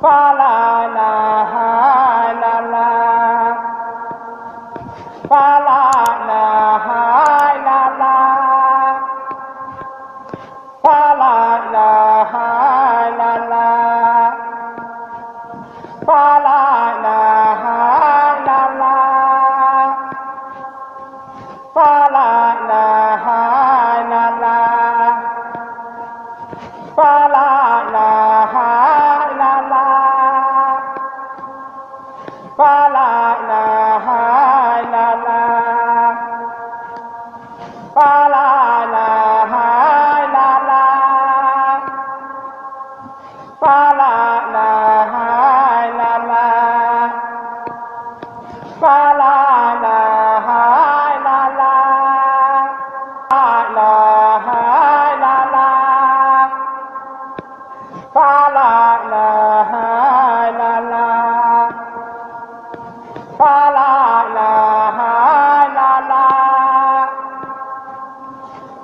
fa la la ha la la fa la la ha la la fa la la ha la la fa la la ha la la fa la la ha la la fa la la ha la la fa la la ha la la fa la la ha la la fa la la ha la la fa la la ha la la fa la ha la la fa la la ha la la fa la la ha la la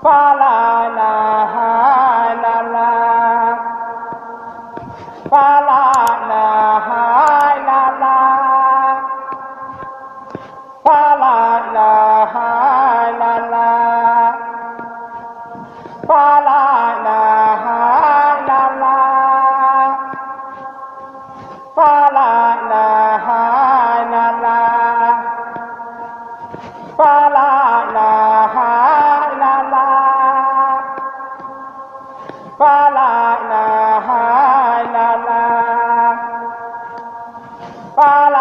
fa la la ha la la fa la la ha la la fa la la ha la la fa la la ha la la fa la la ha la la fa la la ha la la fa la la ha la la fa